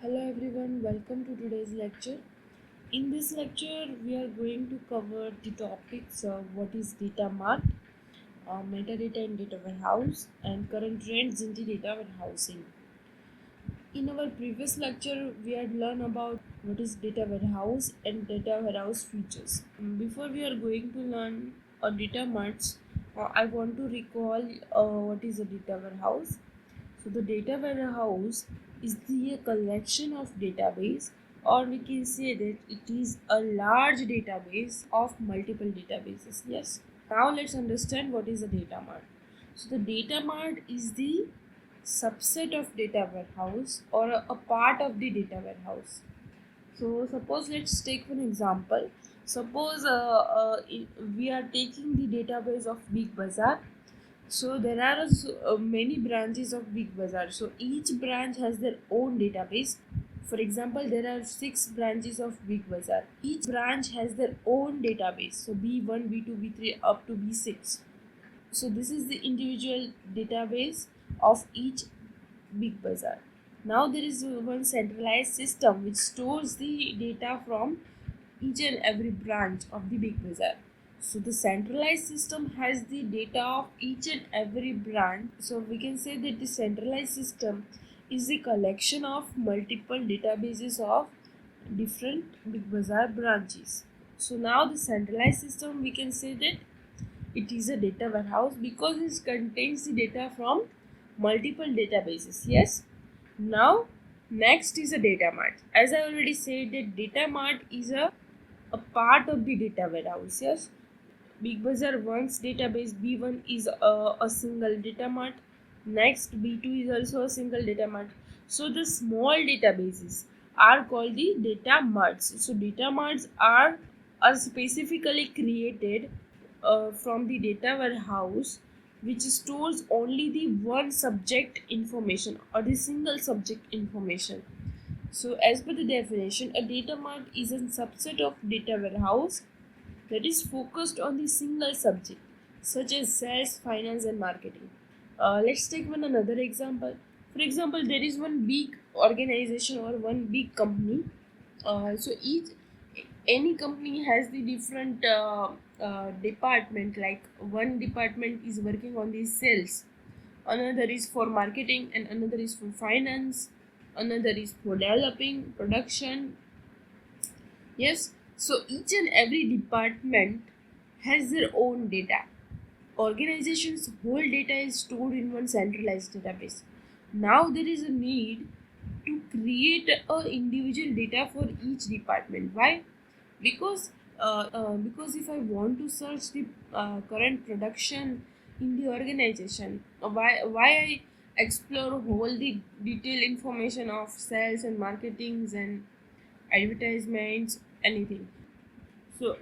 Hello everyone, welcome to today's lecture. In this lecture, we are going to cover the topics of what is data mart, metadata in data warehouse, and current trends in the data warehousing. In our previous lecture, we had learned about what is data warehouse and data warehouse features. Before we are going to learn data marts, I want to recall what is a data warehouse. So the data warehouse is the collection of database, or we can say that it is a large database of multiple databases. Yes. Now let's understand what is a data mart. So the data mart is the subset of data warehouse or a part of the data warehouse. So suppose let's take one example. Suppose we are taking the database of Big Bazaar. So there are many branches of Big Bazaar. So each branch has their own database. For example, there are 6 branches of Big Bazaar. Each branch has their own database. So B1, B2, B3 up to B6. So this is the individual database of each Big Bazaar. Now there is one centralized system which stores the data from each and every branch of the Big Bazaar. So the centralized system has the data of each and every branch. So we can say that the centralized system is the collection of multiple databases of different Big Bazaar branches. So now the centralized system, we can say that it is a data warehouse because it contains the data from multiple databases. Yes. Now next is a data mart. As I already said that data mart is a part of the data warehouse. Yes. Big Bazaar one's database B1 is a single data mart. Next B2 is also a single data mart. So the small databases are called the data marts. So data marts are specifically created from the data warehouse which stores only the one subject information or the single subject information. So as per the definition, a data mart is a subset of data warehouse that is focused on the single subject such as sales, finance and marketing. Let's take one another example. For example, there is one big organization or one big company. So each any company has the different department. Like one department is working on the sales, another is for marketing, and another is for finance, another is for developing production. Yes, so each and every department has their own data. Organization's whole data is stored in one centralized database. Now there is a need to create a individual data for each department. Why? Because if I want to search the current production in the organization, why I explore whole the detailed information of sales and marketings and advertisements, anything. So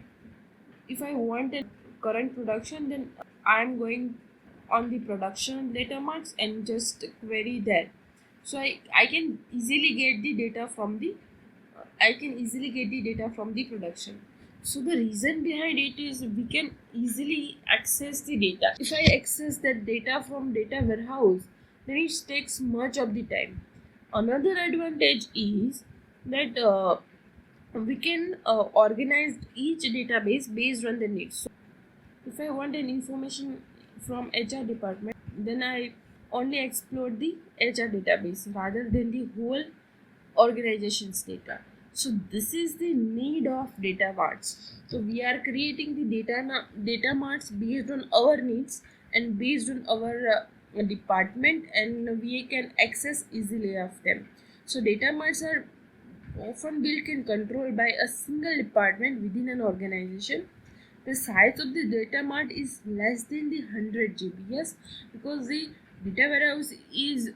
if I want a current production, then I'm going on the production data marts and just query there. So I can easily get the data from the production. So the reason behind it is we can easily access the data. If I access that data from data warehouse, then it takes much of the time. Another advantage is that we can organize each database based on the needs. So if I want an information from HR department, then I only explore the HR database rather than the whole organization's data. So this is the need of data marts. So we are creating the data marts based on our needs and based on our department, and we can access easily of them. So data marts are often built and controlled by a single department within an organization. The size of the data mart is less than the 100 GB. Yes, because the data warehouse is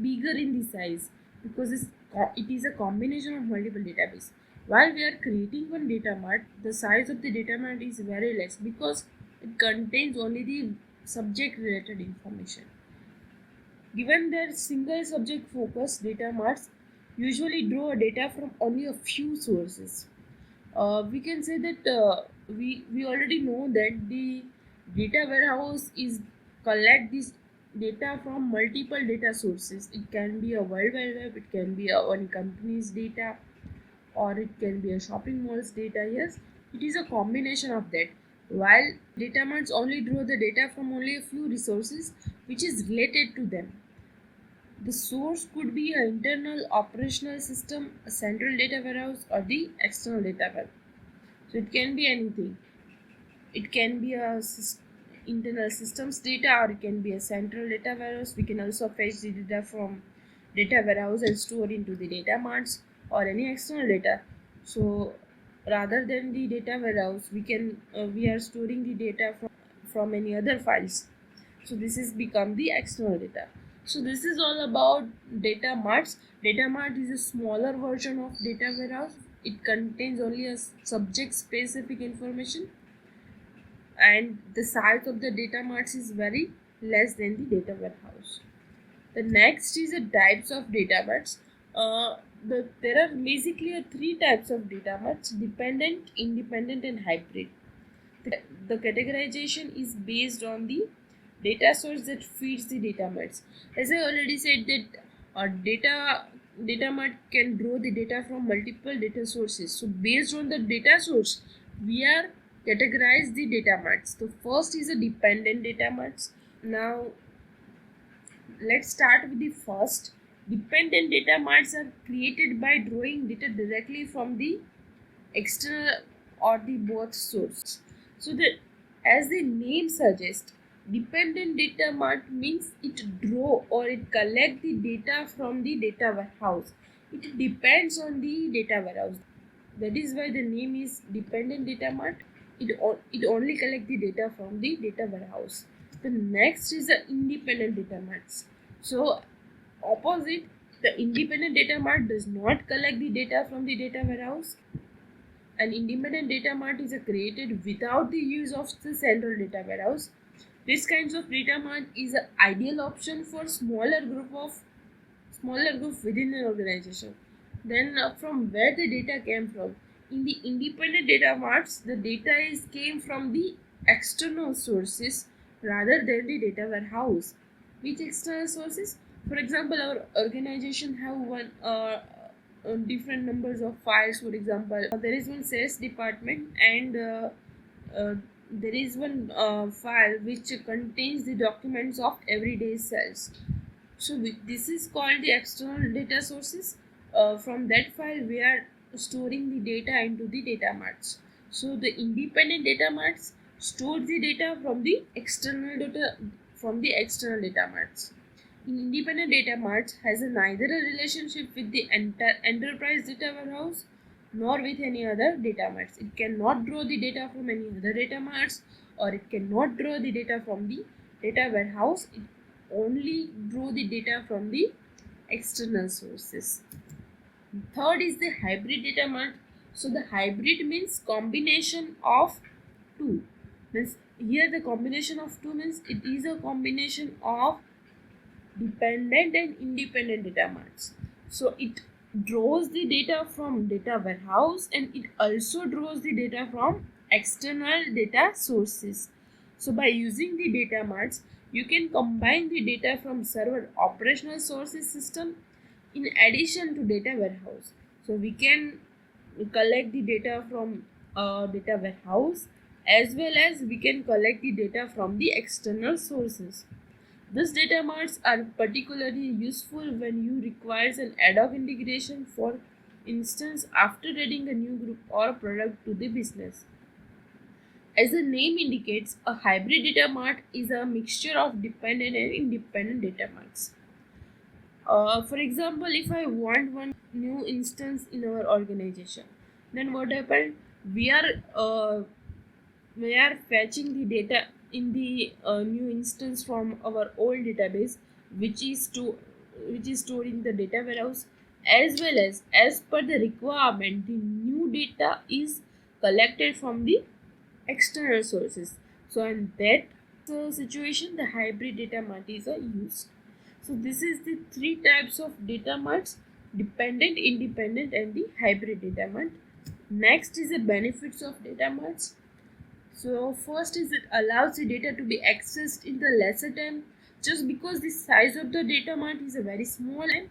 bigger in the size because it is a combination of multiple database. While we are creating one data mart, the size of the data mart is very less because it contains only the subject related information. Given their single subject focus, data marts usually draw data from only a few sources. We can say that we already know that the data warehouse is collect this data from multiple data sources. It can be a World Wide Web, it can be a one company's data, or it can be a shopping mall's data. Yes, it is a combination of that. While data marts only draw the data from only a few resources which is related to them. The source could be an internal operational system, a central data warehouse, or the external data warehouse. So it can be anything. It can be a internal systems data, or it can be a central data warehouse. We can also fetch the data from data warehouse and store into the data marts or any external data. So rather than the data warehouse, we are storing the data from any other files. So this is become the external data. So this is all about data marts. Data mart is a smaller version of data warehouse. It contains only a subject specific information, and the size of the data marts is very less than the data warehouse. The next is the types of data marts. There are basically three types of data marts: dependent, independent, and hybrid. The categorization is based on the data source that feeds the data marts. As I already said that data mart can draw the data from multiple data sources. So based on the data source, we are categorize the data marts. The first is a dependent data marts. Now let's start with the first. Dependent data marts are created by drawing data directly from the external or the both source. So that, as the name suggests, dependent data mart means it draw or it collect the data from the data warehouse. It depends on the data warehouse. That is why the name is dependent data mart. It only collect the data from the data warehouse. The next is the independent data marts. So opposite, the independent data mart does not collect the data from the data warehouse. An independent data mart is created without the use of the central data warehouse. This kinds of data mart is an ideal option for smaller group within an organization. Then from where the data came from? In the independent data marts, the data came from the external sources rather than the data warehouse. Which external sources? For example, our organization have different numbers of files. For example, there is one sales department, and uh, there is one file which contains the documents of everyday sales. So this is called the external data sources. From that file, we are storing the data into the data marts. So the independent data marts store the data from the external data marts. In independent data marts has neither a relationship with the enterprise data warehouse nor with any other data marts. It cannot draw the data from any other data marts, or it cannot draw the data from the data warehouse. It only draw the data from the external sources. Third is the hybrid data mart. So the hybrid means combination of two. Means here the combination of two means it is a combination of dependent and independent data marts. So it draws the data from data warehouse, and it also draws the data from external data sources. So by using the data marts, you can combine the data from server operational sources system in addition to data warehouse. So we can collect the data from data warehouse, as well as we can collect the data from the external sources. These data marts are particularly useful when you requires an ad hoc integration, for instance after adding a new group or product to the business. As the name indicates, a hybrid data mart is a mixture of dependent and independent data marts. For example, if I want one new instance in our organization, then what happened? We are uh, we are fetching the data in the new instance from our old database, which is stored in the data warehouse, as per the requirement, the new data is collected from the external sources. So in that situation, the hybrid data mart is used. So this is the three types of data marts: dependent, independent, and the hybrid data mart. Next is the benefits of data marts. So first is it allows the data to be accessed in the lesser time. just because the size of the data mart is a very small and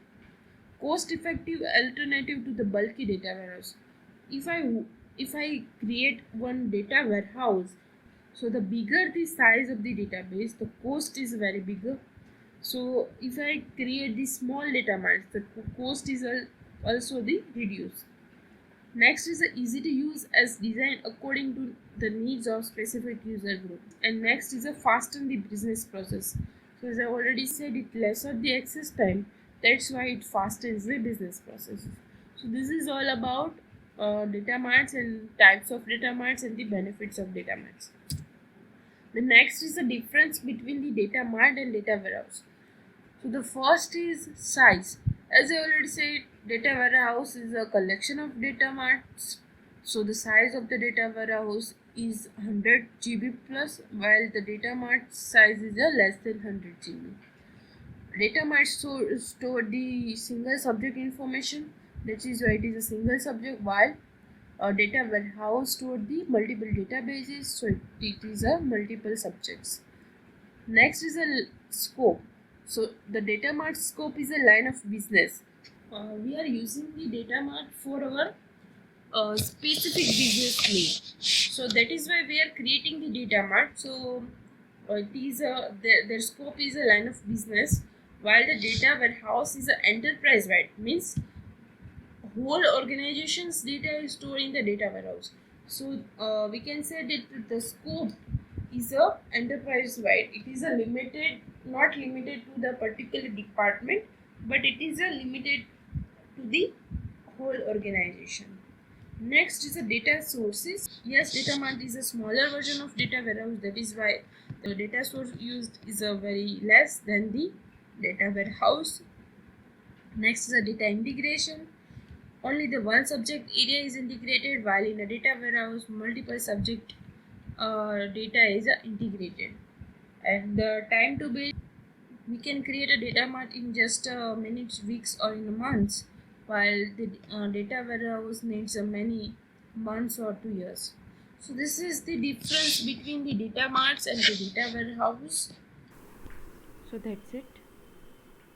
cost-effective alternative to the bulky data warehouse. If I if I create one data warehouse, so the bigger the size of the database, the cost is very bigger. So if I create the small data marts, the cost is also the reduced. Next is the easy to use as designed according to the needs of specific user group. And next is a fasten the business process. So as I already said, it lesser the access time. That's why it fastens the business process. So this is all about data marts and types of data marts and the benefits of data marts. The next is the difference between the data mart and data warehouse. So the first is size. As I already said, data warehouse is a collection of data marts. So the size of the data warehouse is 100 GB plus, while the data mart size is a less than 100 GB. Data mart store the single subject information. That is why it is a single subject, while a data warehouse store the multiple databases. So it is a multiple subjects. Next is a scope. So the data mart scope is a line of business. We are using the data mart for our specific business need. So that is why we are creating the data mart. So it is their scope is a line of business, while the data warehouse is an enterprise wide. Means whole organization's data is stored in the data warehouse. So we can say that the scope is a enterprise wide. It is a limited, not limited to the particular department, but it is a limited to the whole organization. Next is the data sources. Yes, data mart is a smaller version of data warehouse. That is why the data source used is a very less than the data warehouse. Next is a data integration. Only the one subject area is integrated, while in a data warehouse multiple subject data is integrated. And the time to build, we can create a data mart in just minutes, weeks, or in months, while the data warehouse needs many months or 2 years. So this is the difference between the data marts and the data warehouse. So that's it.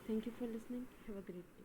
Thank you for listening. Have a great day.